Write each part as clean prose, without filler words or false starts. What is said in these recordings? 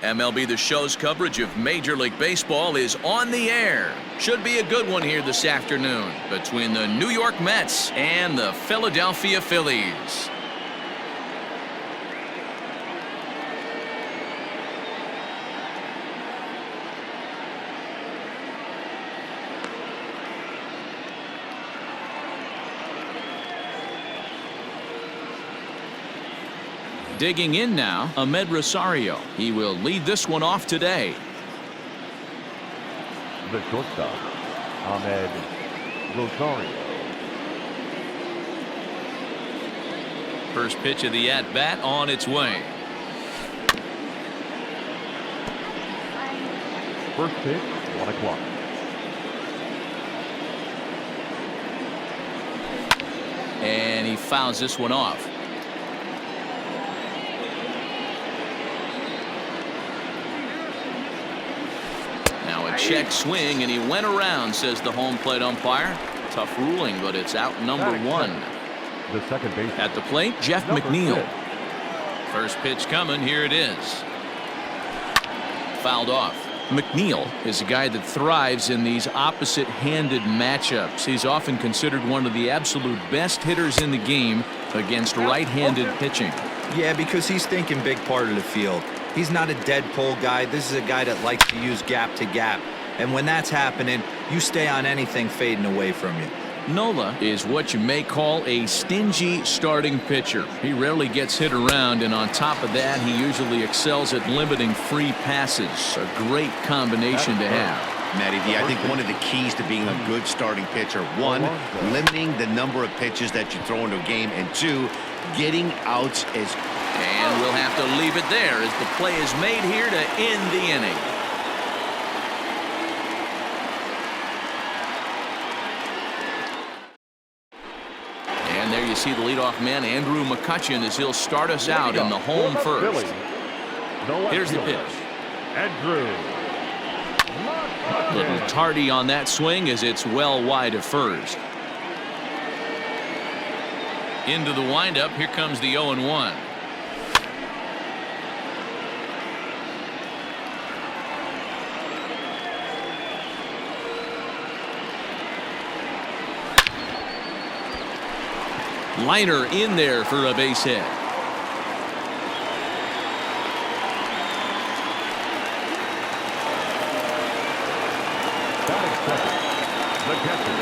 MLB The Show's coverage of Major League Baseball is on the air. Should be a good one here this afternoon between the New York Mets and the Philadelphia Phillies. Digging in now, Ahmed Rosario. He will lead this one off today. The shortstop, Ahmed Rosario. First pitch of the at-bat on its way. First pitch, 1 o'clock. And he fouls this one off. Check swing, and he went around, says the home plate umpire. Tough ruling, but it's out number one. The second base at the plate, Jeff McNeil. First pitch coming. Here it is. Fouled off. McNeil is a guy that thrives in these opposite-handed matchups. He's often considered one of the absolute best hitters in the game against right-handed pitching. Yeah, because he's thinking big part of the field. He's not a dead pull guy. This is a guy that likes to use gap to gap. And when that's happening, you stay on anything fading away from you. Nola is what you may call a stingy starting pitcher. He rarely gets hit around, and on top of that, he usually excels at limiting free passes. A great combination to have. Matty V, I think one of the keys to being a good starting pitcher, one, limiting the number of pitches that you throw into a game, and two, getting outs as... And we'll have to leave it there as the play is made here to end the inning. And there you see the leadoff man, Andrew McCutchen, as he'll start us out in the home first. Here's the pitch. Andrew. A little tardy on that swing as it's well wide of first. Into the windup. Here comes the 0-1. Liner in there for a base hit. The catcher,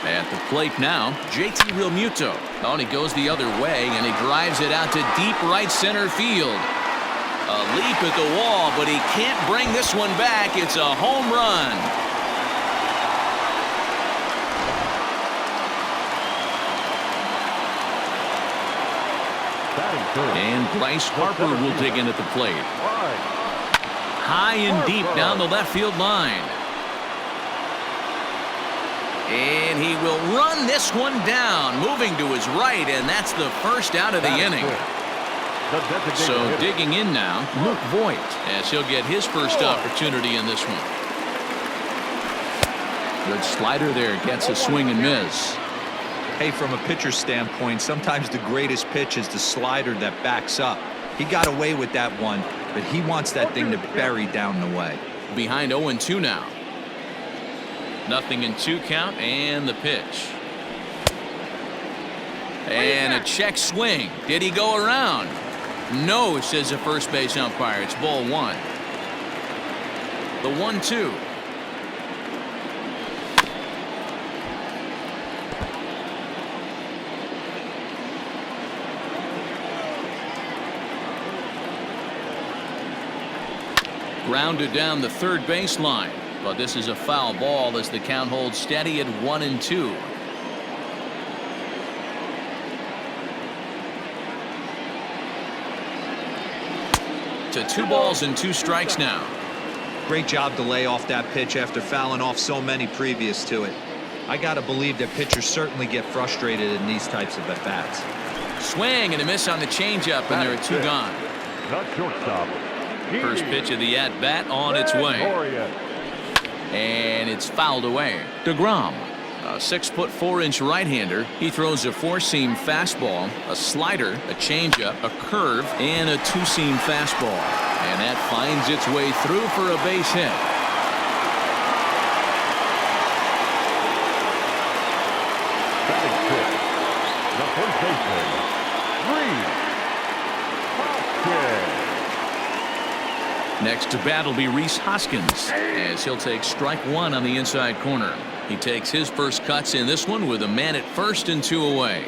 at the plate now, JT Realmuto. Oh, and he goes the other way, and he drives it out to deep right center field. A leap at the wall, but he can't bring this one back. It's a home run. And Bryce Harper will dig in at the plate. High and deep down the left field line. And he will run this one down, moving to his right, and that's the first out of the inning. So digging in now, Luke Voigt, as he'll get his first opportunity in this one. Good slider there, gets a swing and miss. Hey, from a pitcher's standpoint, sometimes the greatest pitch is the slider that backs up. He got away with that one, but he wants that thing to bury down the way. Behind 0-2 now. 0-2 count, and the pitch. And a check swing. Did he go around? No, says the first base umpire. It's ball one. The 1-2. Grounded down the third baseline, but this is a foul ball as the count holds steady at 1-2. To 2 balls and 2 strikes now. Great job to lay off that pitch after fouling off so many previous to it. I got to believe that pitchers certainly get frustrated in these types of at-bats. Swing and a miss on the changeup, and there are 2 gone. The shortstop. First pitch of the at-bat on its way. And it's fouled away. DeGrom A 6'4" right-hander. He throws a 4-seam fastball, a slider, a changeup, a curve, and a 2-seam fastball. And that finds its way through for a base hit. Batting fifth, the first baseman, Hoskins. Next to bat will be Rhys Hoskins, as he'll take strike 1 on the inside corner. He takes his first cuts in this one with a man at first and 2 away.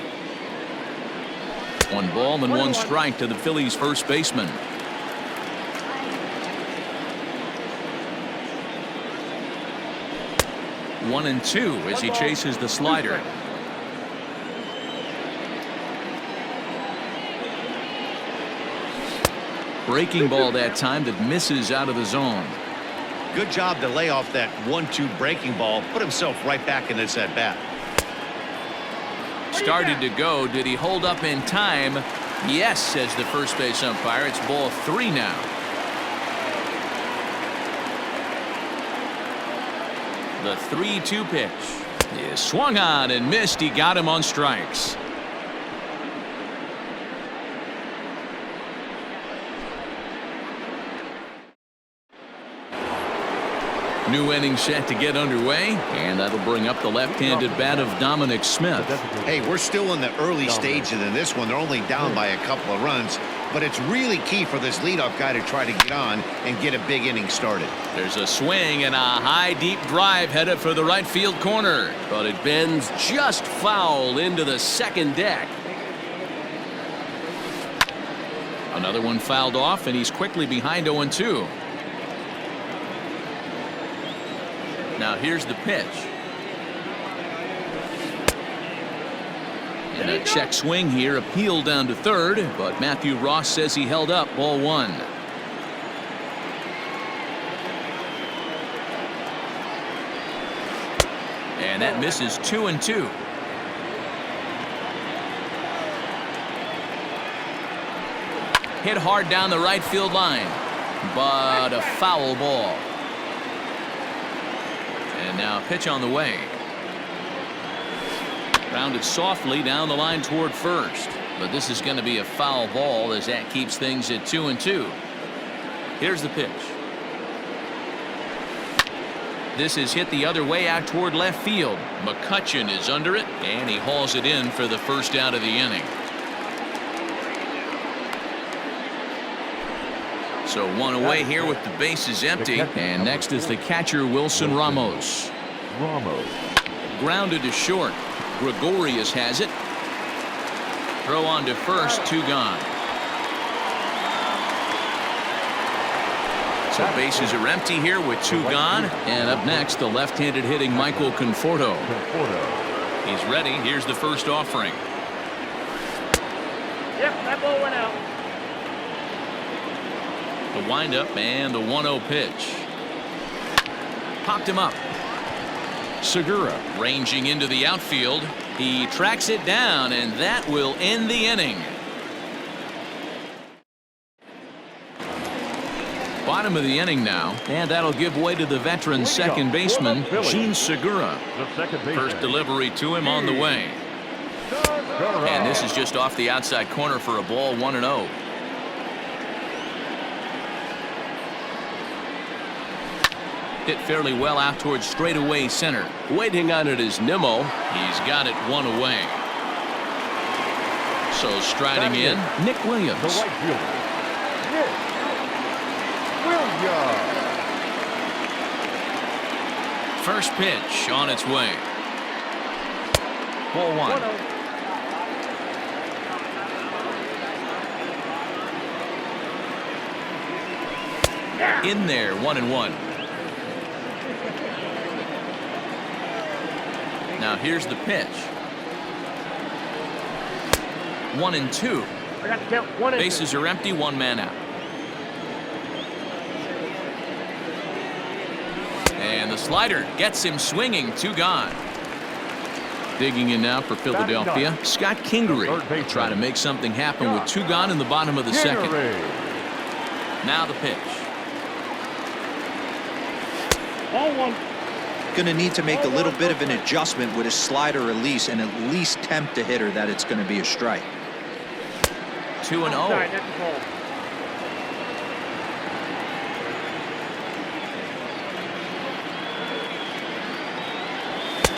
1 ball and 1 strike to the Phillies' first baseman. 1-2 as he chases the slider. Breaking ball that time that misses out of the zone. Good job to lay off that 1-2 breaking ball. Put himself right back in this at bat. Started to go. Did he hold up in time? Yes, says the first base umpire. It's ball 3 now. The 3-2 pitch is swung on and missed. He got him on strikes. New inning set to get underway, and that'll bring up the left-handed bat of Dominic Smith. Hey, we're still in the early stages in this one. They're only down by a couple of runs, but it's really key for this leadoff guy to try to get on and get a big inning started. There's a swing and a high deep drive headed for the right field corner, but it bends just foul into the second deck. Another one fouled off, and he's quickly behind 0-2. Now here's the pitch. And a check swing here, appealed down to third, but Matthew Ross says he held up. Ball 1. And that misses. 2-2. Hit hard down the right field line, but a foul ball. And now pitch on the way. Rounded softly down the line toward first. But this is going to be a foul ball as that keeps things at 2-2. Here's the pitch. This is hit the other way out toward left field. McCutchen is under it, and he hauls it in for the first out of the inning. So 1 away here with the bases empty. And next is the catcher, Wilson Ramos. Grounded to short. Gregorius has it. Throw on to first. 2 gone. So bases are empty here with 2 gone. And up next, the left-handed hitting Michael Conforto. He's ready. Here's the first offering. Yep, that ball went out. The windup and the 1-0 pitch. Popped him up. Segura ranging into the outfield. He tracks it down, and that will end the inning. Bottom of the inning now, and that'll give way to the veteran second baseman, Gene Segura. First delivery to him on the way. And this is just off the outside corner for a ball. 1-0. Hit fairly well out towards straightaway center. Waiting on it is Nimmo. He's got it 1 away. So striding in, Nick Williams. The right fielder, Nick Williams. First pitch on its way. Ball 1. In there, 1-1. Now here's the pitch. 1-2. Bases are empty. 1 man out. And the slider gets him swinging. 2 gone. Digging in now for Philadelphia, Scott Kingery will try to make something happen with 2 gone in the bottom of the second. Now the pitch. Ball 1. Going to need to make a little bit of an adjustment with his slider release and at least tempt the hitter that it's going to be a strike. 2-0.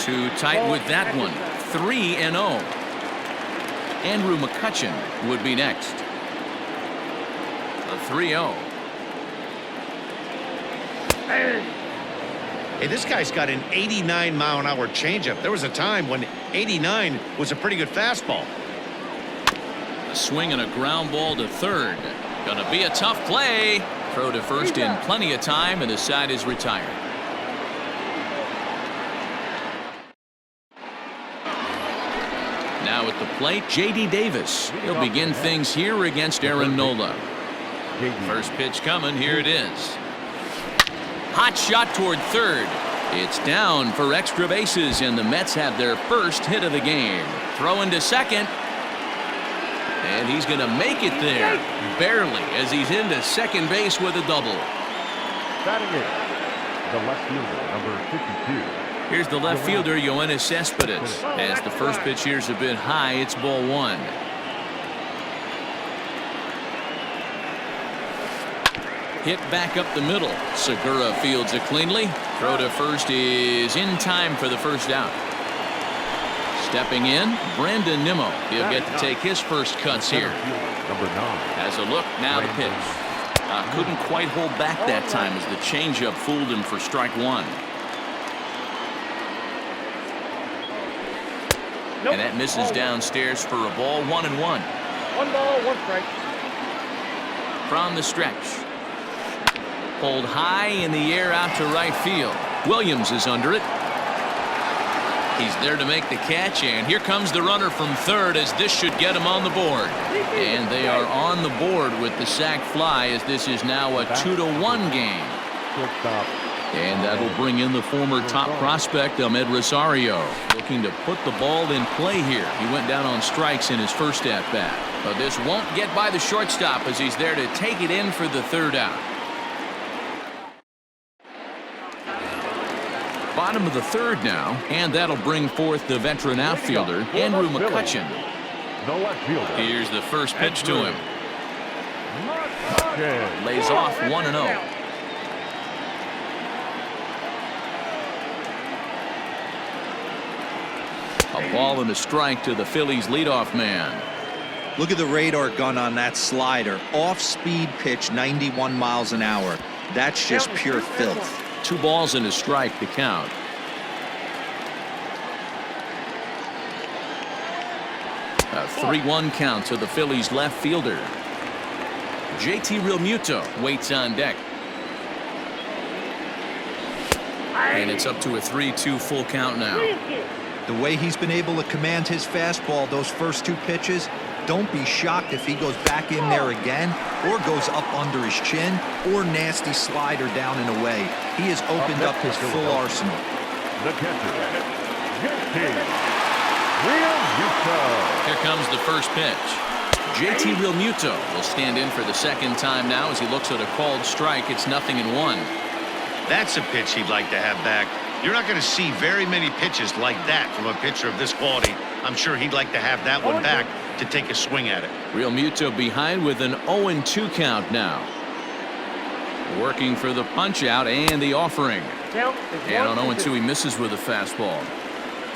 Too tight with that one. 3-0. Andrew McCutchen would be next. The 3-0. Hey, this guy's got an 89-mile-an-hour changeup. There was a time when 89 was a pretty good fastball. A swing and a ground ball to third. Gonna be a tough play. Throw to first in plenty of time, and the side is retired. Now at the plate, J.D. Davis. He'll begin things here against Aaron Nola. First pitch coming. Here it is. Hot shot toward third. It's down for extra bases, and the Mets have their first hit of the game. Throwing to second. And he's going to make it there. Barely, as he's into second base with a double. Batting in, the left fielder, number 52. Here's the left fielder, Yoenis Cespedes. As the first pitch here's a bit high, it's ball one. Hit back up the middle. Segura fields it cleanly. Throw to first is in time for the first out. Stepping in, Brandon Nimmo. He'll get to take his first cuts here. Number 9. Has a look, now the pitch. Couldn't quite hold back that time as the changeup fooled him for strike one. And that misses downstairs for a ball. 1-1. 1 ball, 1 strike. From the stretch. Pulled high in the air out to right field. Williams is under it. He's there to make the catch, and here comes the runner from third, as this should get him on the board. And they are on the board with the sac fly, as this is now a 2-1 game. Shortstop. And that'll bring in the former top prospect, Ahmed Rosario, looking to put the ball in play here. He went down on strikes in his first at-bat. But this won't get by the shortstop, as he's there to take it in for the third out. Bottom of the third now, and that'll bring forth the veteran outfielder, Andrew McCutchen. No left fielder. Here's the first pitch to him. McCutchen. Lays off 1-0. A ball and a strike to the Phillies leadoff man. Look at the radar gun on that slider. Off-speed pitch, 91 miles an hour. That's just pure filth. 2 balls and a strike to count. A 3-1 count to the Phillies left fielder. JT Realmuto waits on deck. And it's up to a 3-2 full count now. The way he's been able to command his fastball those first 2 pitches, don't be shocked if he goes back in there again or goes up under his chin or nasty slider down and away. He has opened up his full arsenal. The catcher, JT Realmuto. Here comes the first pitch. JT Realmuto will stand in for the second time now as he looks at a called strike. It's 0-1. That's a pitch he'd like to have back. You're not going to see very many pitches like that from a pitcher of this quality. I'm sure he'd like to have that one back to take a swing at it. Realmuto behind with an 0-2 count now. Working for the punch out and the offering. And on 0-2 he misses with a fastball.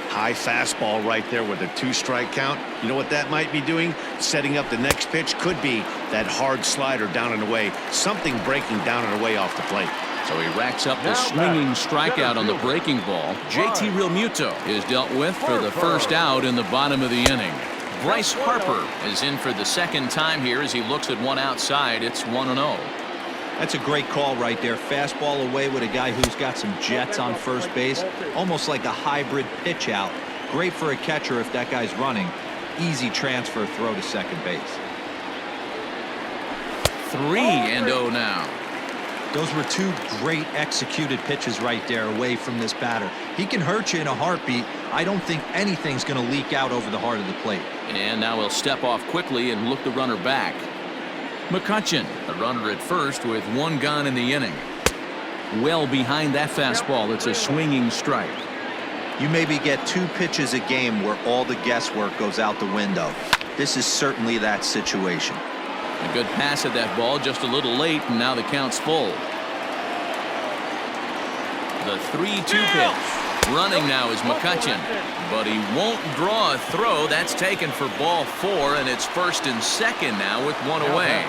High fastball right there with a 2-strike count. You know what that might be doing? Setting up the next pitch. Could be that hard slider down and away. Something breaking down and away off the plate. So he racks up the swinging strikeout on the breaking ball. JT Realmuto is dealt with for the first out in the bottom of the inning. Bryce Harper is in for the second time here as he looks at one outside. It's 1-0. That's a great call right there. Fastball away with a guy who's got some jets on first base. Almost like a hybrid pitch out. Great for a catcher if that guy's running. Easy transfer throw to second base. 3-0 now. Those were 2 great executed pitches right there away from this batter. He can hurt you in a heartbeat. I don't think anything's going to leak out over the heart of the plate. And now he'll step off quickly and look the runner back. McCutchen, the runner at first with 1 gone in the inning. well behind that fastball. It's a swinging strike. You maybe get 2 pitches a game where all the guesswork goes out the window. This is certainly that situation. A good pass at that ball, just a little late, and now the count's full. The 3-2 pitch. Running now is McCutcheon, but he won't draw a throw. That's taken for ball 4, and it's 1st and 2nd now with 1 away.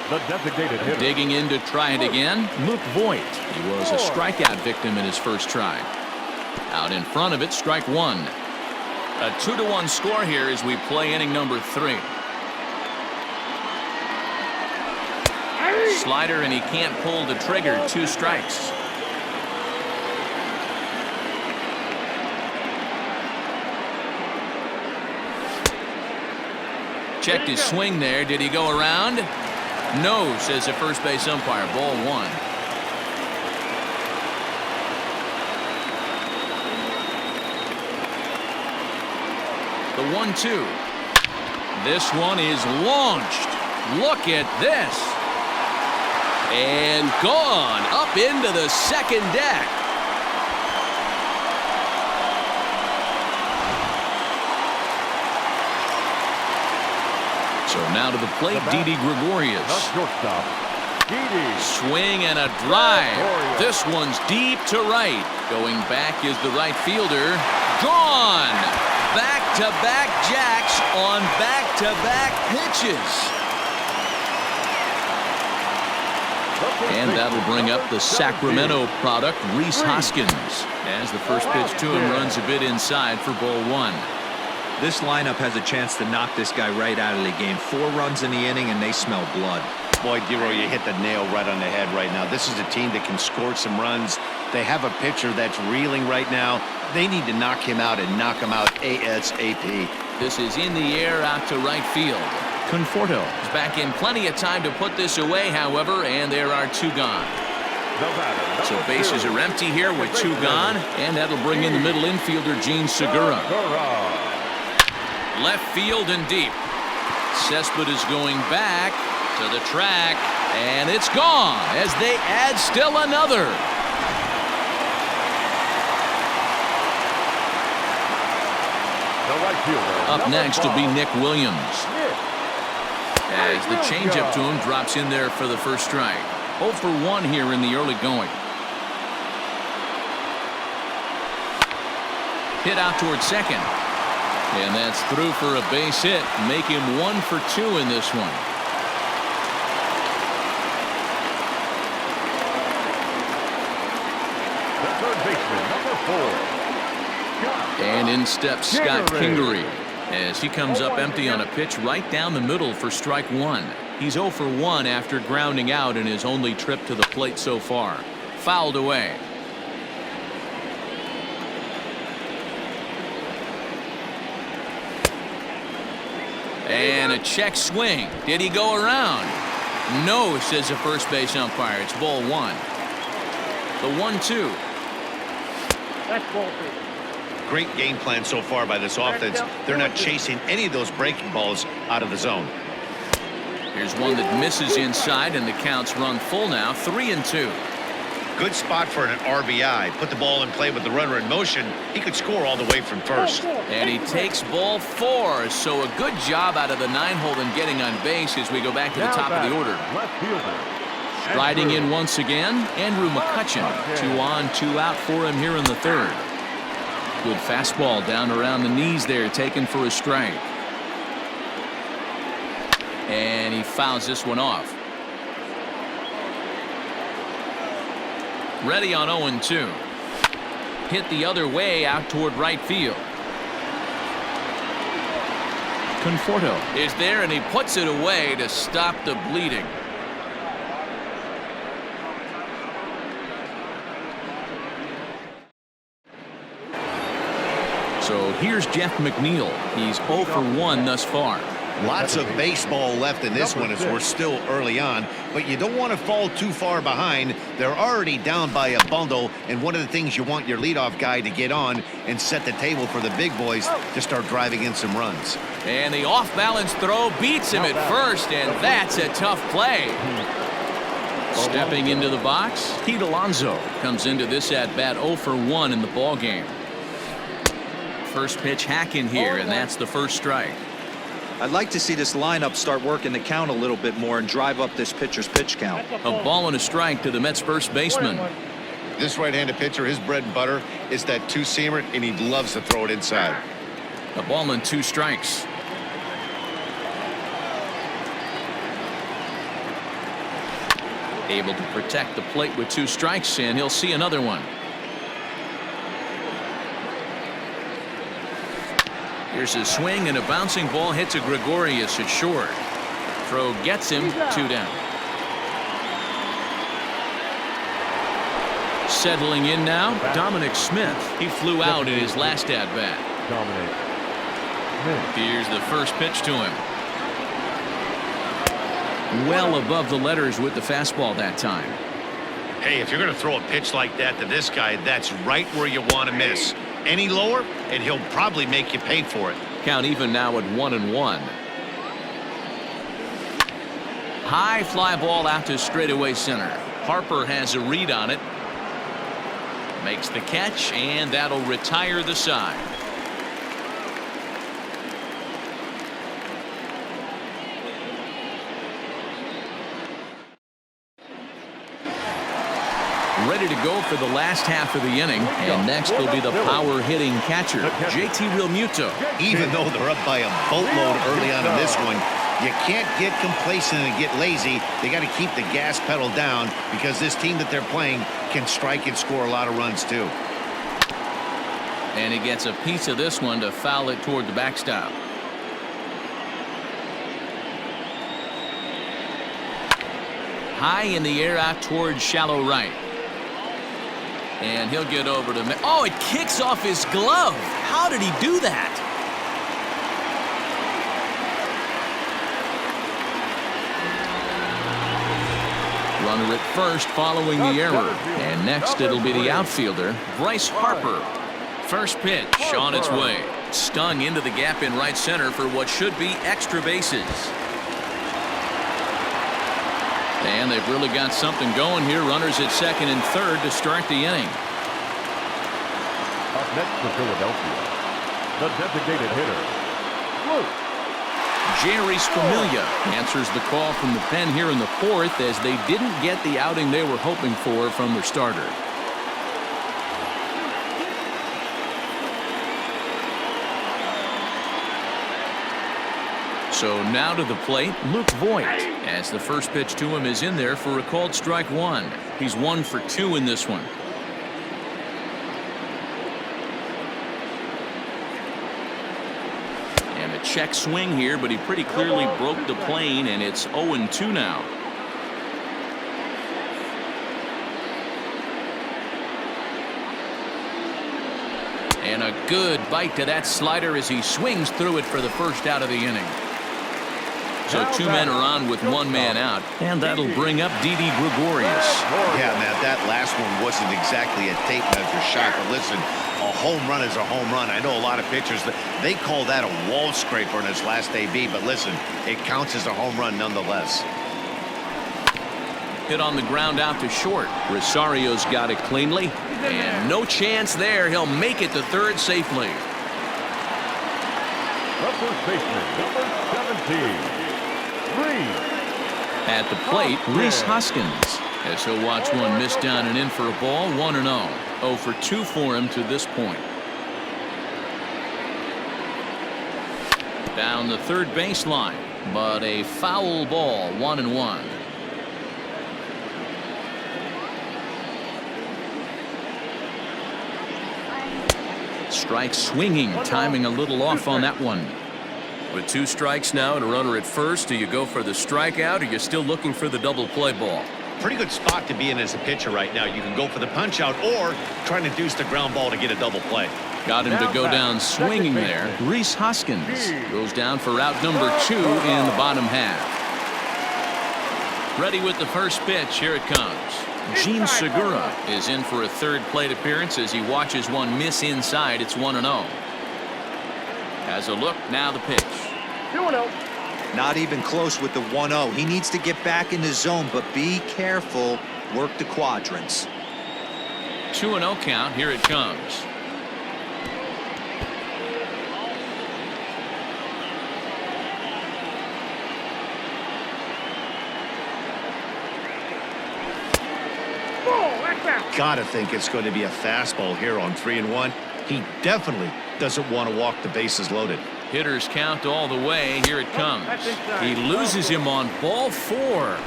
The designated hitter. Digging in to try it again, Luke Voigt. He was a strikeout victim in his first try. Out in front of it, strike 1. A 2-1 score here as we play inning number 3. Slider, and he can't pull the trigger. 2 strikes. Checked his swing there. Did he go around? No, says the first base umpire. Ball 1. The 1-2. This one is launched. Look at this. And gone up into the second deck. So now to the plate, Didi Gregorius. Shortstop, Didi. Swing and a drive. This one's deep to right. Going back is the right fielder. Gone. Back-to-back jacks on back-to-back pitches. And that'll bring up the Sacramento product, Rhys Hoskins, as the first pitch to him runs a bit inside for ball 1. This lineup has a chance to knock this guy right out of the game. 4 runs in the inning, and they smell blood. Boy, Dero, you hit the nail right on the head right now. This is a team that can score some runs. They have a pitcher that's reeling right now. They need to knock him out and knock him out ASAP. This is in the air out to right field. Conforto is back in plenty of time to put this away, however, and there are 2 gone. So bases are empty here with 2 gone, and that'll bring in the middle infielder, Gene Segura. Left field and deep. Cespedes is going back to the track, and it's gone as they add still another. Up next will be Nick Williams. As the changeup to him drops in there for the first strike. 0 for 1 here in the early going. Hit out towards second. And that's through for a base hit. Make him 1 for 2 in this one. The third baseman, number 4. And in steps Scott Kingery as he comes up empty on a pitch right down the middle for strike 1. He's 0 for 1 after grounding out in his only trip to the plate so far. Fouled away. And a check swing. Did he go around? No, says the first base umpire. It's ball 1. The 1-2. That's ball 2. Great game plan so far by this offense. They're not chasing any of those breaking balls out of the zone. Here's one that misses inside, and the count's run full now. 3-2. Good spot for an RBI. Put the ball in play with the runner in motion. He could score all the way from first. And he takes ball 4. So a good job out of the 9-hole in getting on base as we go back to the top of the order. Left fielder. Striding in once again, Andrew McCutcheon. 2 on, 2 out for him here in the 3rd. Good fastball down around the knees there, taken for a strike. And he fouls this one off. Ready on 0-2. Hit the other way out toward right field. Conforto is there, and he puts it away to stop the bleeding. So here's Jeff McNeil. He's 0 for 1 thus far. Lots of baseball left in this one as we're still early on, but you don't want to fall too far behind. They're already down by a bundle, and one of the things you want your leadoff guy to get on and set the table for the big boys to start driving in some runs. And the off-balance throw beats him at first, and that's a tough play. Stepping into the box, Pete Alonso comes into this at-bat 0 for 1 in the ball game. First pitch hack in here, and that's the first strike. I'd like to see this lineup start working the count a little bit more and drive up this pitcher's pitch count. A ball and a strike to the Mets first baseman. This right-handed pitcher, his bread and butter is that two-seamer, and he loves to throw it inside. A ball and 2 strikes. Able to protect the plate with 2 strikes, and he'll see another one. Here's his swing, and a bouncing ball hits a Gregorius at short. Throw gets him 2 down. Settling in now, Dominic Smith. He flew out in his last at-bat. Here's the first pitch to him. Well above the letters with the fastball that time. Hey, if you're going to throw a pitch like that to this guy, that's right where you want to miss. Any lower, and he'll probably make you pay for it. Count even now at 1-1. High fly ball out to straightaway center. Harper has a read on it. Makes the catch, and that'll retire the side. Ready to go for the last half of the inning, and next will be the power hitting catcher, JT Realmuto. Even though they're up by a boatload early on in this one, you can't get complacent and get lazy. They got to keep the gas pedal down because this team that they're playing can strike and score a lot of runs too. And he gets a piece of this one to foul it toward the backstop. High in the air out toward shallow right. And he'll get over to... Oh, it kicks off his glove. How did he do that? Runner at first following the error. And next it'll be the outfielder, Bryce Harper. First pitch on its way. Stung into the gap in right center for what should be extra bases. And they've really got something going here. Runners at second and third to start the inning. Up next for Philadelphia, the designated hitter, Luke. Jerry Familia answers the call from the pen here in the fourth as they didn't get the outing they were hoping for from their starter. So now to the plate, Luke Voigt, as the first pitch to him is in there for a called strike 1. He's 1 for 2 in this one. And a check swing here, but he pretty clearly broke the plane, and it's 0-2 now. And a good bite to that slider as he swings through it for the first out of the inning. So 2 men are on with 1 man out, and that'll bring up Didi Gregorius. Yeah, man, that last one wasn't exactly a tape measure shot, but listen, a home run is a home run. I know a lot of pitchers, they call that a wall scraper in his last AB, but listen, it counts as a home run nonetheless. Hit on the ground out to short. Rosario's got it cleanly, and no chance there. He'll make it to third safely. The first baseman, number 17. At the plate, Rhys Hoskins, as he'll watch one miss down and in for a ball. 1-0. 0 for 2 for him to this point. Down the third baseline, but a foul ball. 1-1. Strike swinging, timing a little off on that one. With 2 strikes now and a runner at first, do you go for the strikeout, or are you still looking for the double play ball? Pretty good spot to be in as a pitcher right now. You can go for the punch out or trying to deuce the ground ball to get a double play. Got him to go down swinging there. Rhys Hoskins goes down for out number 2 in the bottom half. Ready with the first pitch. Here it comes. Gene Segura is in for a third plate appearance as he watches one miss inside. It's 1-0. Has a look, now the pitch. 2-0. Not even close with the 1-0. He needs to get back in the zone, but be careful. Work the quadrants. 2-0 count. Here it comes. Gotta think it's going to be a fastball here on 3-1. He definitely doesn't want to walk the bases loaded. Hitters count all the way. Here it comes. He loses him on ball 4.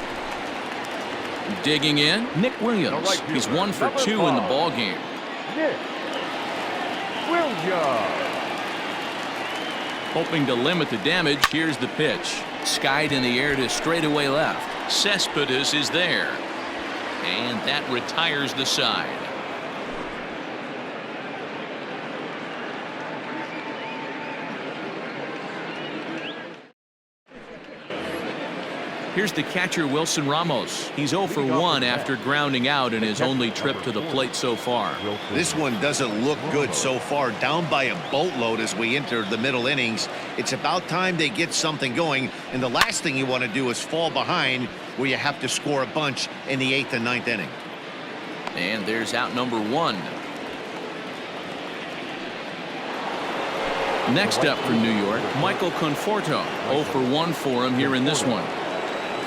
Digging in, Nick Williams. He's 1 for 2 in the ball game. Nick Williams. Hoping to limit the damage, here's the pitch. Skied in the air to straightaway left. Cespedes is there. And that retires the side. Here's the catcher, Wilson Ramos. He's 0 for 1 after grounding out in his only trip to the plate so far. This one doesn't look good so far. Down by a boatload as we enter the middle innings. It's about time they get something going. And the last thing you want to do is fall behind where you have to score a bunch in the 8th and 9th inning. And there's out number 1. Next up for New York, Michael Conforto. 0 for 1 for him here in this one.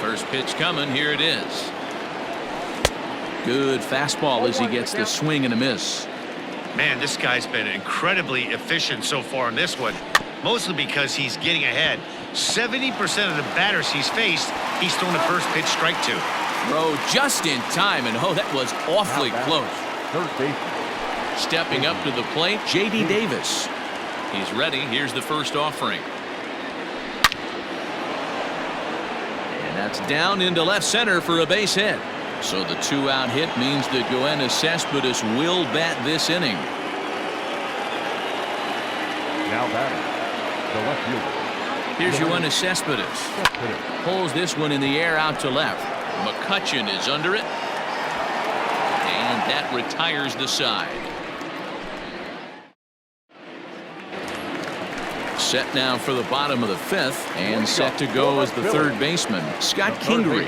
First pitch coming. Here it is. Good fastball as he gets the swing and a miss. Man, this guy's been incredibly efficient so far in this one, mostly because he's getting ahead. 70% of the batters he's faced, he's thrown the first pitch strike to. Throw just in time, and oh, that was awfully close. Third base. Stepping up to the plate, J.D. Davis. He's ready. Here's the first offering. And that's down into left center for a base hit. So the 2-out hit means that Yoenis Cespedes will bat this inning. Now batting, the left fielder. Here's Yoenis Cespedes. Pulls this one in the air out to left. McCutchen is under it. And that retires the side. Set now for the bottom of the 5th, and set to go as the third baseman, Scott Kingery.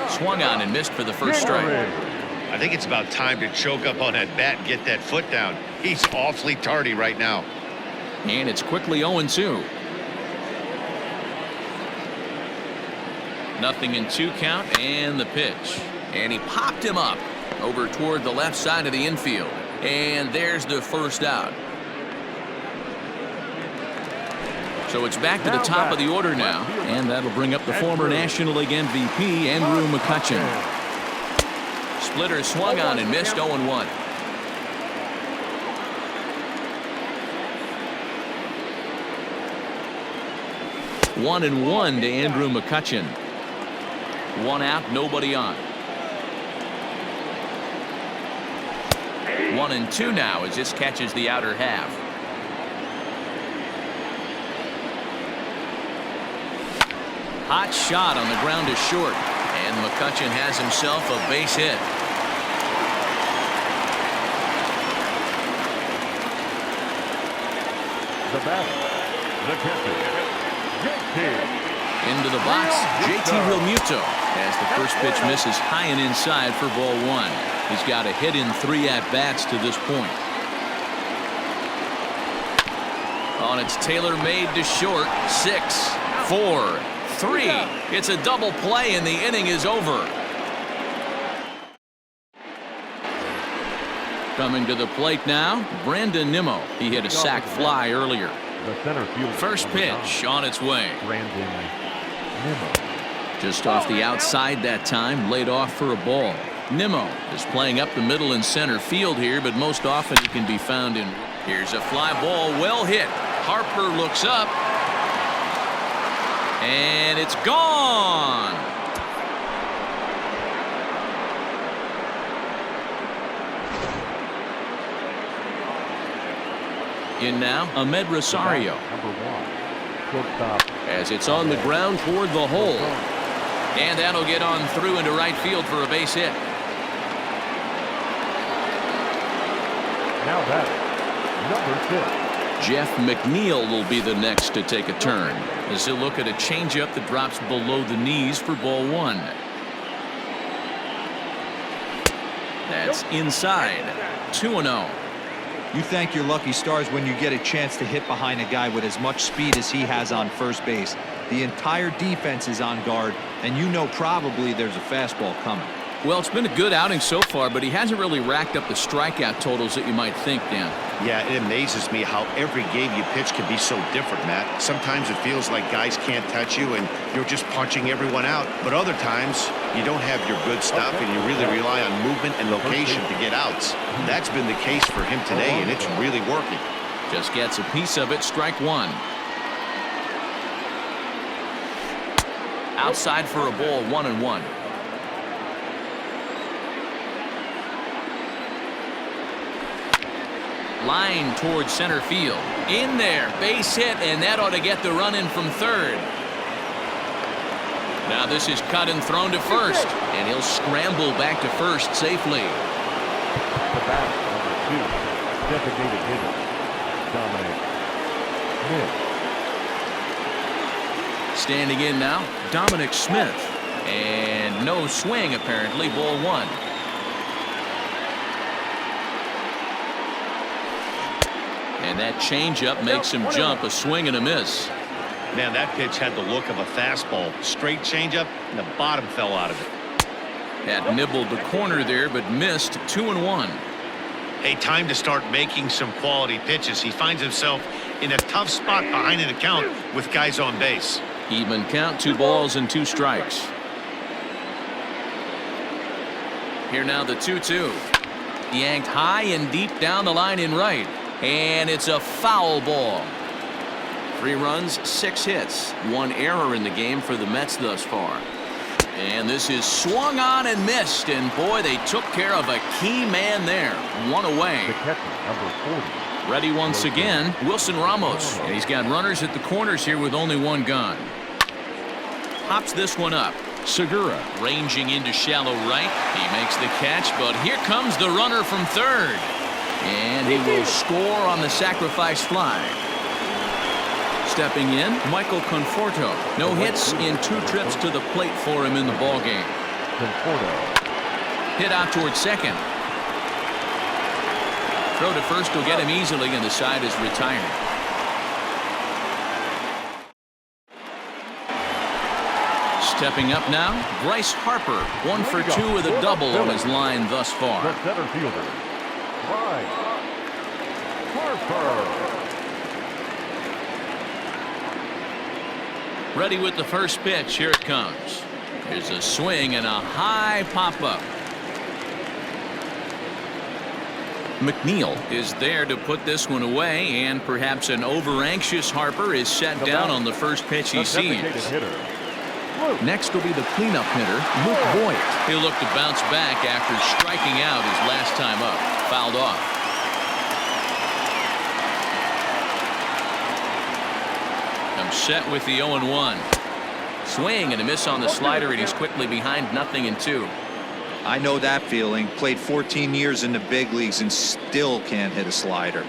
Swung on and missed for the first strike. I think it's about time to choke up on that bat and get that foot down. He's awfully tardy right now. And it's quickly 0-2. Nothing in 2 count, and the pitch. And he popped him up over toward the left side of the infield. And there's the first out. So it's back to the top of the order now, and that'll bring up the former National League MVP, Andrew McCutchen. Splitter swung on and missed. 0-1. One and one to Andrew McCutchen. 1 out, nobody on. 1-2 now as this catches the outer half. Hot shot on the ground is short, and McCutchen has himself a base hit. The batter, the catcher, Into the box, JT Realmuto as the first pitch misses high and inside for ball 1. He's got a hit in 3 at-bats to this point. On it's Taylor made to short. 6, 4, 3. It's a double play and the inning is over. Coming to the plate now, Brandon Nimmo. He hit a sac fly earlier. the center field. First pitch on its way. Brandon Nimmo. Just off the outside that time, laid off for a ball. Nimmo is playing up the middle and center field here, but most often he can be found in. Here's a fly ball, well hit. Harper looks up, and it's gone. In now, Ahmed Rosario. Number 1. Shortstop. As it's on the ground toward the hole. And that'll get on through into right field for a base hit. Now batting, number 6. Jeff McNeil will be the next to take a turn as he'll look at a changeup that drops below the knees for ball one. That's inside. 2-0. You thank your lucky stars when you get a chance to hit behind a guy with as much speed as he has on first base. The entire defense is on guard, and you know probably there's a fastball coming. Well, it's been a good outing so far, but he hasn't really racked up the strikeout totals that you might think, Dan. Yeah, it amazes me how every game you pitch can be so different, Matt. Sometimes it feels like guys can't touch you and you're just punching everyone out. But other times you don't have your good stuff and you really rely on movement and location to get outs. That's been the case for him today, and it's really working. Just gets a piece of it. Strike one. Outside for a ball. 1-1. Line towards center field. In there. Base hit, and that ought to get the run in from third. Now this is cut and thrown to first, and he'll scramble back to first safely. The bat, number 2, designated hitter, Dominic Smith. Standing in now, Dominic Smith. And no swing, apparently. Ball one. And that changeup makes him jump. A swing and a miss. Man, that pitch had the look of a fastball. Straight changeup, and the bottom fell out of it. Had nibbled the corner there, but missed. 2-1. Hey, time to start making some quality pitches. He finds himself in a tough spot behind an account with guys on base. Even count. 2 balls and 2 strikes. Here now the 2-2. Yanked high and deep down the line in right. And it's a foul ball. 3 runs, 6 hits. 1 error in the game for the Mets thus far. And this is swung on and missed. And boy, they took care of a key man there. 1 away. The catcher, number 40. Ready once again, Wilson Ramos. And he's got runners at the corners here with only 1 gone. Pops this one up. Segura ranging into shallow right. He makes the catch, but here comes the runner from third. And he will score on the sacrifice fly. Stepping in, Michael Conforto. No hits in 2 trips to the plate for him in the ballgame. Conforto. Hit out towards second. Throw to first will get him easily, and the side is retired. Stepping up now, Bryce Harper. 1 for 2 with a double on his line thus far. The center fielder, Bryce Harper. Ready with the first pitch. Here it comes. There's a swing and a high pop-up. McNeil is there to put this one away, and perhaps an over-anxious Harper is set down on the first pitch he sees. Next will be the cleanup hitter, Luke Voigt. He'll look to bounce back after striking out his last time up. Fouled off. I'm set with the 0-1. Swing and a miss on the slider, and he's quickly behind 0-2. I know that feeling. Played 14 years in the big leagues and still can't hit a slider.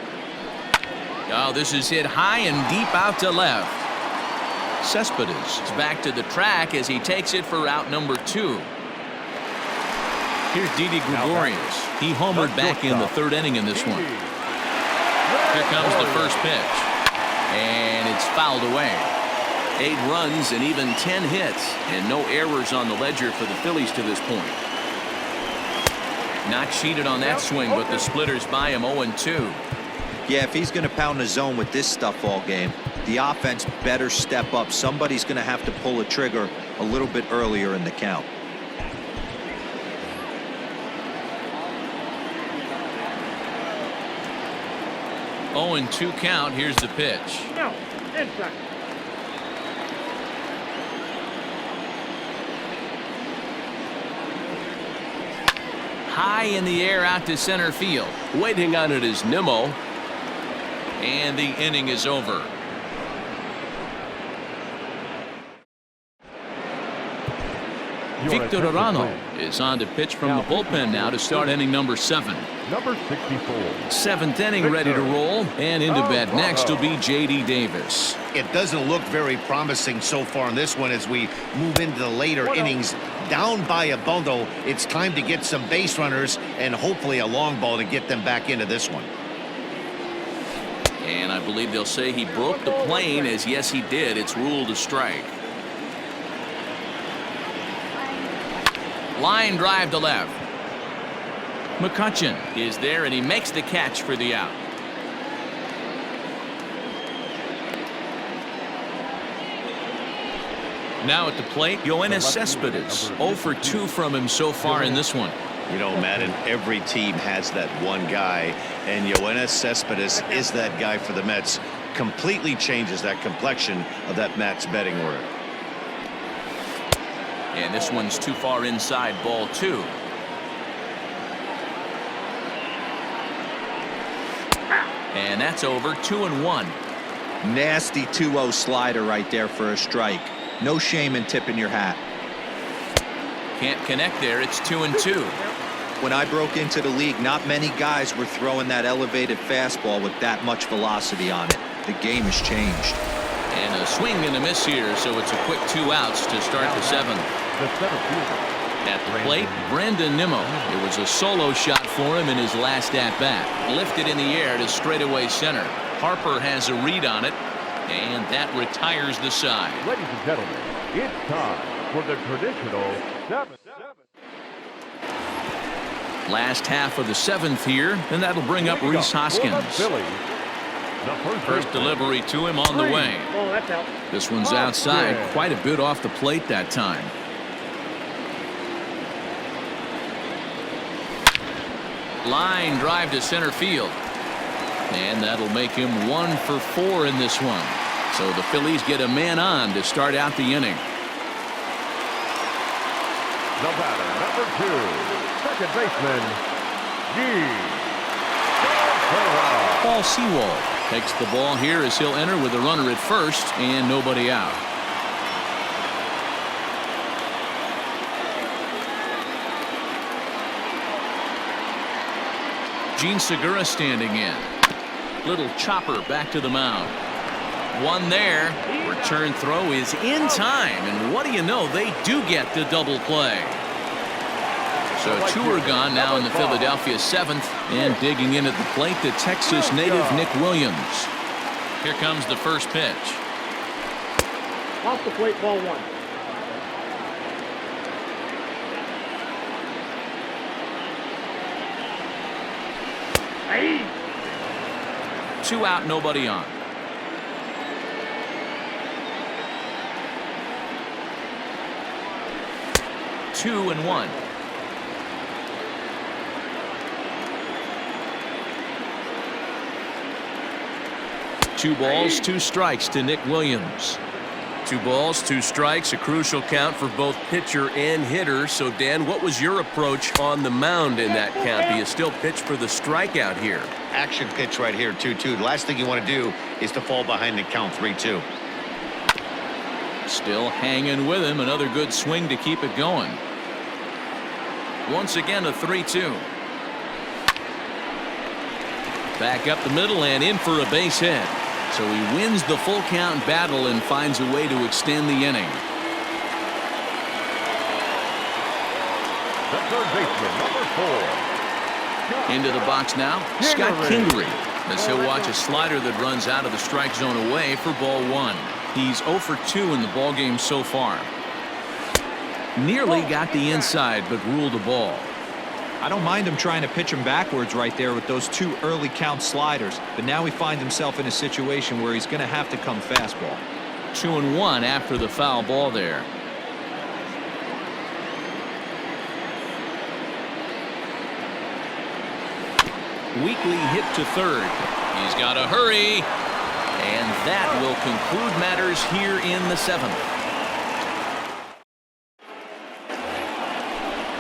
Oh, this is hit high and deep out to left. Cespedes is back to the track as he takes it for out number 2. Here's Didi Gregorius. He homered back in the 3rd inning in this one. Here comes the first pitch. And it's fouled away. 8 runs and even 10 hits, and no errors on the ledger for the Phillies to this point. Not cheated on that swing, but the splitters by him 0-2. Yeah, if he's going to pound the zone with this stuff all game, the offense better step up. Somebody's going to have to pull a trigger a little bit earlier in the count. Oh, 0-2 count. Here's the pitch. No, inside. High in the air out to center field. Waiting on it is Nimmo. And the inning is over. Victor attention, Arano please. is on to pitch from the bullpen now to start inning number 7. Number 64. 7th inning ready to roll, and into bat next will be J.D. Davis. It doesn't look very promising so far in this one as we move into the later innings. Down by a bundle, it's time to get some base runners and hopefully a long ball to get them back into this one. And I believe they'll say he broke the plane, as yes he did. It's ruled a strike. Line drive to left. McCutchen is there, and he makes the catch for the out. Now at the plate, Yoenis Cespedes. 0 for 2 from him so far in this one. You know, Madden, every team has that one guy, and Yoenis Cespedes is that guy for the Mets. Completely changes that complexion of that Mets betting order. And this one's too far inside, ball 2. And that's over. 2-1. Nasty 2-0 slider right there for a strike. No shame in tipping your hat. Can't connect there. It's 2-2. When I broke into the league, not many guys were throwing that elevated fastball with that much velocity on it. The game has changed. And a swing and a miss here, so it's a quick 2 outs to start the 7th. The center fielder. At the plate, Brandon Nimmo. It was a solo shot for him in his last at-bat. Lifted in the air to straightaway center. Harper has a read on it, and that retires the side. Ladies and gentlemen, it's time for the traditional 7th. Last half of the 7th here, and that'll bring up Rhys Hoskins. First delivery to him on the way. Oh, that's out. This one's outside, quite a bit off the plate that time. Line drive to center field. And that'll make him 1 for 4 in this one. So the Phillies get a man on to start out the inning. The batter, number 2, second baseman, Paul Sewald takes the ball here as he'll enter with a runner at first and nobody out. Gene Segura standing in. Little chopper back to the mound. One there. Return throw is in time, and what do you know, they do get the double play. So 2 are gone now in the Philadelphia 7th, and digging in at the plate, the Texas native Nick Williams. Here comes the first pitch. Off the plate, ball 1. Hey. 2 out, nobody on. Two and 1. Two balls, 2 strikes to Nick Williams. 2 balls, 2 strikes, a crucial count for both pitcher and hitter. So, Dan, what was your approach on the mound in that count? Do you still pitch for the strikeout here? Action pitch right here, 2-2. The last thing you want to do is to fall behind the count 3-2. Still hanging with him. Another good swing to keep it going. Once again, a 3-2. Back up the middle and in for a base hit. So he wins the full count battle and finds a way to extend the inning. The third baseman, number 4. Into the box now, Scott Kingery, as he'll watch a slider that runs out of the strike zone away for ball 1. He's 0 for 2 in the ballgame so far. Nearly got the inside, but ruled a ball. I don't mind him trying to pitch him backwards right there with those 2 early count sliders, but now he finds himself in a situation where he's going to have to come fastball. 2-1 after the foul ball there. Weekly hit to third. He's got to hurry, and that will conclude matters here in the 7th.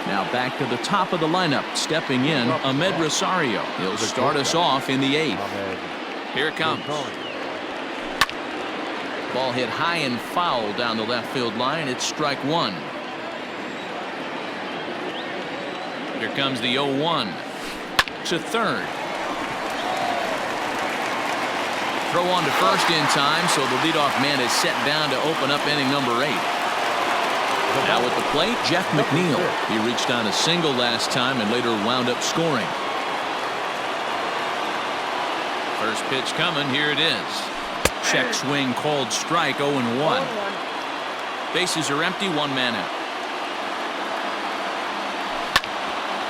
Now back to the top of the lineup, stepping in, Ahmed Rosario. He'll start us off in the 8th. Here it comes. Ball hit high and foul down the left field line. It's strike 1. Here comes the 0-1 to third. Throw on to first in time, so the leadoff man is set down to open up inning number 8. Now at the plate, Jeff McNeil. He reached on a single last time and later wound up scoring. First pitch coming. Here it is. Check swing called strike. 0-1. Bases are empty. One man out.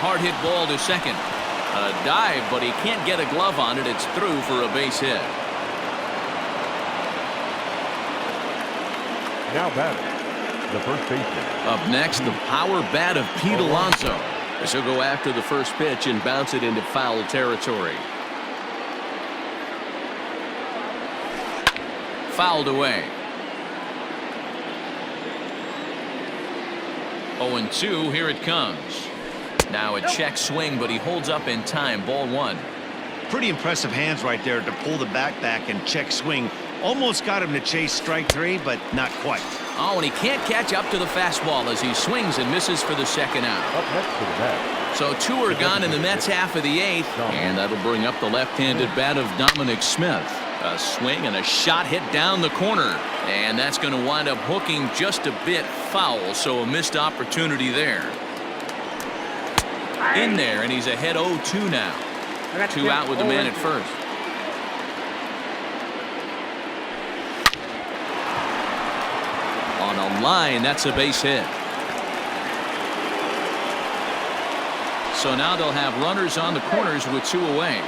Hard hit ball to second. A dive, but he can't get a glove on it. It's through for a base hit. Now batting, the first baseman. Up next, the power bat of Pete Alonso, as he'll go after the first pitch and bounce it into foul territory. Fouled away. 0-2. Here it comes. Now a check swing, but he holds up in time. Ball 1. Pretty impressive hands right there to pull the bat back and check swing. Almost got him to chase strike 3, but not quite. Oh, and he can't catch up to the fastball as he swings and misses for the second out. Up next to the bat. So 2 are gone in the Mets half of the 8th, and that'll bring up the left-handed bat of Dominic Smith. A swing and a shot hit down the corner, and that's going to wind up hooking just a bit foul, so a missed opportunity there. In there, and he's ahead 0-2 now. 2 out with the man at first. On a line, that's a base hit. So now they'll have runners on the corners with 2 away.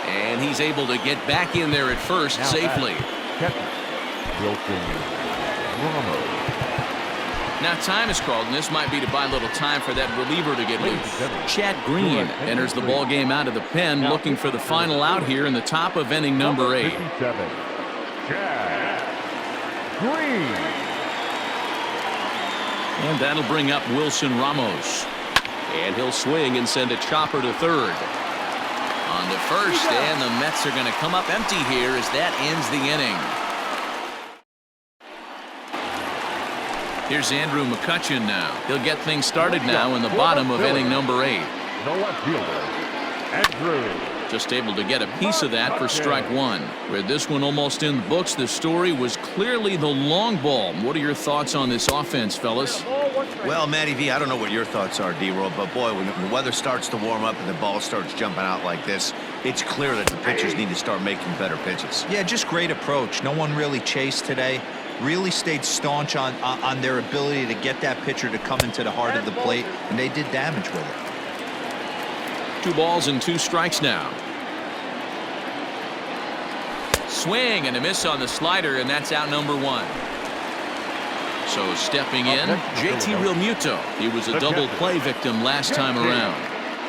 And he's able to get back in there at first now safely. Catcher, Wilson Ramos. Now time is called, and this might be to buy a little time for that reliever to get loose. Chad Green enters the ball game out of the pen, looking for the final out here in the top of inning number 8. 57, Chad Green. And that'll bring up Wilson Ramos. And he'll swing and send a chopper to third. On to first, and the Mets are going to come up empty here as that ends the inning. Here's Andrew McCutchen now. He'll get things started now in the bottom of inning number 8. The left fielder, Andrew. Just able to get a piece of that for strike 1. With this one almost in the books, the story was clearly the long ball. What are your thoughts on this offense, fellas? Well, Matty V, I don't know what your thoughts are, D-Roll, but boy, when the weather starts to warm up and the ball starts jumping out like this, it's clear that the pitchers need to start making better pitches. Yeah, just great approach. No one really chased today. Really stayed staunch on their ability to get that pitcher to come into the heart of the plate, and they did damage with it. 2 balls and 2 strikes now. Swing and a miss on the slider, and that's out number 1. So stepping in, JT Realmuto. He was a double play victim last time around.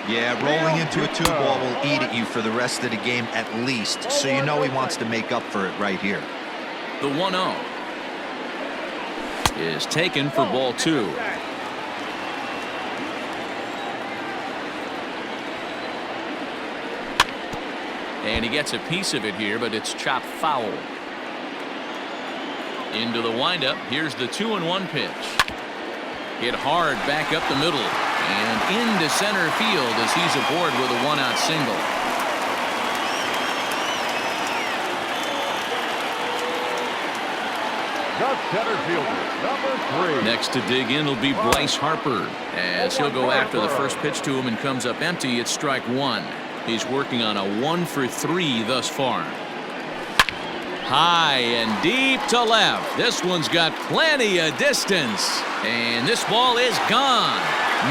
Yeah, rolling into a 2-ball will eat at you for the rest of the game at least, so you know he wants to make up for it right here. The 1-0 is taken for ball 2. And he gets a piece of it here, but it's chopped foul. Into the windup. Here's the 2-1 pitch. Hit hard back up the middle and into center field as he's aboard with a 1-out single. The center fielder, number 3. Next to dig in will be Bryce Harper as he'll go after the first pitch to him and comes up empty. It's strike 1. He's working on a 1-for-3 thus far. High and deep to left. This one's got plenty of distance. And this ball is gone.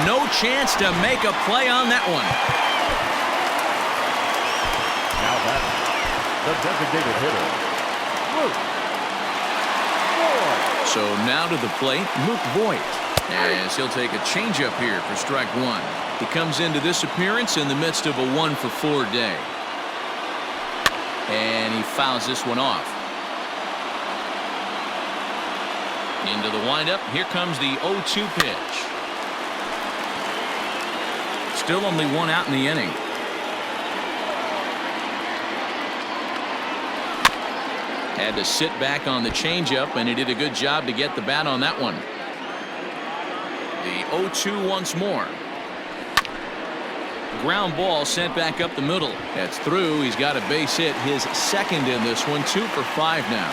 No chance to make a play on that one. Now that's the designated hitter, Luke Voigt. So now to the plate, Luke Voigt, as he'll take a changeup here for strike 1. He comes into this appearance in the midst of a 1-for-4 day. And he fouls this one off. Into the windup. Here comes the 0-2 pitch. Still only 1 out in the inning. Had to sit back on the changeup, and he did a good job to get the bat on that one. The 0-2 once more. Ground ball sent back up the middle. That's through. He's got a base hit, his second in this one. 2 for 5 now.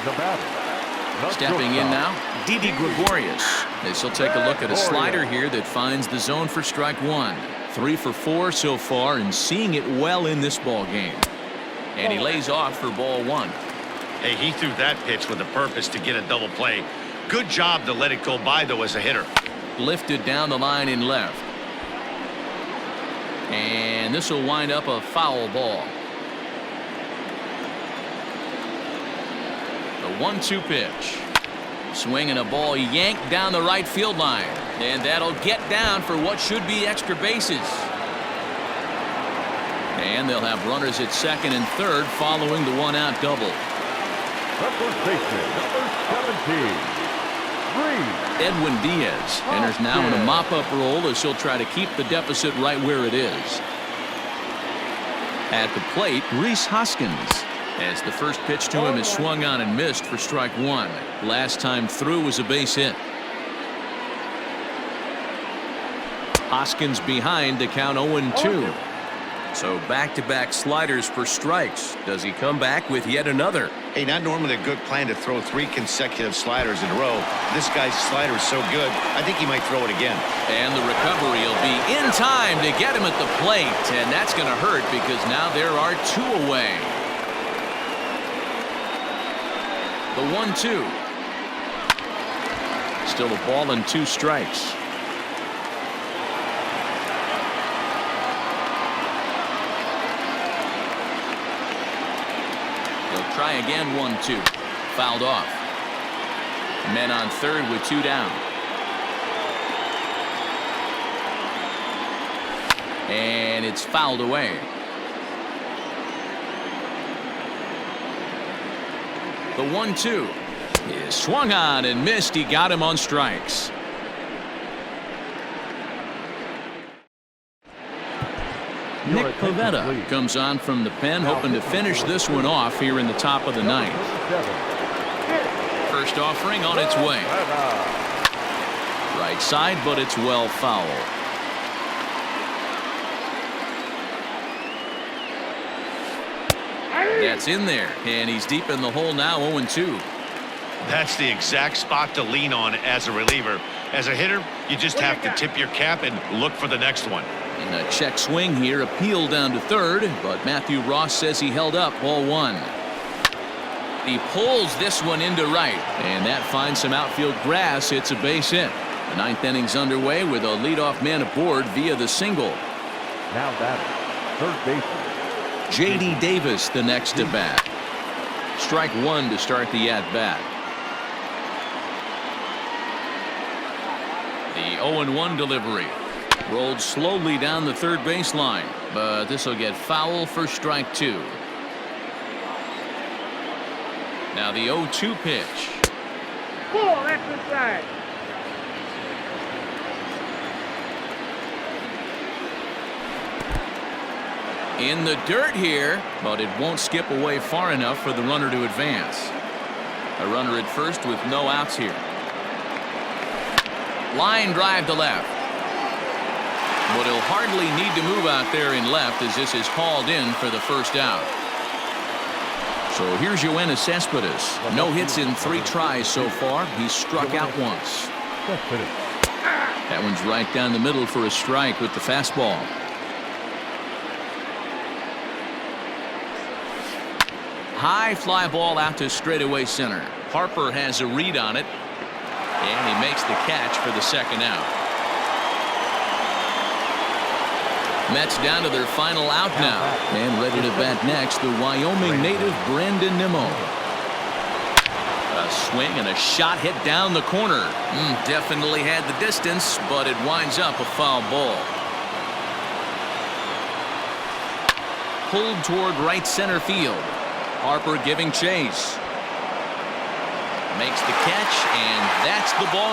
The batter. Stepping in now, Didi Gregorius. As he'll take a look at a slider here that finds the zone for strike one. 3 for 4 so far and seeing it well in this ball game. And he lays off for ball one. Hey, he threw that pitch with a purpose to get a double play. Good job to let it go by, though, as a hitter. Lifted down the line in left. And this will wind up a foul ball. The 1-2 pitch. Swinging a ball yanked down the right field line. And that'll get down for what should be extra bases. And they'll have runners at second and third following the 1-out double. The first baseman, number 17, Edwin Diaz enters now in a mop-up role as he'll try to keep the deficit right where it is. At the plate, Rhys Hoskins, as the first pitch to him is swung on and missed for strike one. Last time through was a base hit. Hoskins behind to count 0-2. So back-to-back sliders for strikes. Does he come back with yet another? Hey, not normally a good plan to throw 3 consecutive sliders in a row. This guy's slider is so good, I think he might throw it again. And the recovery will be in time to get him at the plate. And that's going to hurt because now there are 2 away. The 1-2. Still a ball and 2 strikes. Try again. 1-2. Fouled off. Men on third with 2 down. And it's fouled away. The 1-2 is swung on and missed. He got him on strikes. Nick Pivetta comes on from the pen, hoping to finish this one off here in the top of the 9th. First offering on its way. Right side, but it's well foul. That's in there, and he's deep in the hole now. 0-2. That's the exact spot to lean on as a reliever. As a hitter, you just have to tip your cap and look for the next one. And a check swing here, appeal down to third, but Matthew Ross says he held up. Ball 1. He pulls this one into right, and that finds some outfield grass. It's a base hit. The 9th inning's underway with a leadoff man aboard via the single. Now batting, third baseman, J.D. Davis the next to bat. Strike 1 to start the at-bat. The 0-1 delivery. Rolled slowly down the third baseline, but this will get foul for strike 2. Now the 0-2 pitch. Pull, that's inside. In the dirt here, but it won't skip away far enough for the runner to advance. A runner at first with no outs here. Line drive to left. But he'll hardly need to move out there in left as this is hauled in for the first out. So here's Yoenis Cespedes. No hits in 3 tries so far. He's struck out once. That one's right down the middle for a strike with the fastball. High fly ball out to straightaway center. Harper has a read on it, and he makes the catch for the second out. Mets down to their final out now, and ready to bat next, the Wyoming native Brandon Nimmo. A swing and a shot hit down the corner. Definitely had the distance, but it winds up a foul ball. Pulled toward right center field. Harper giving chase. Makes the catch, and that's the ball game.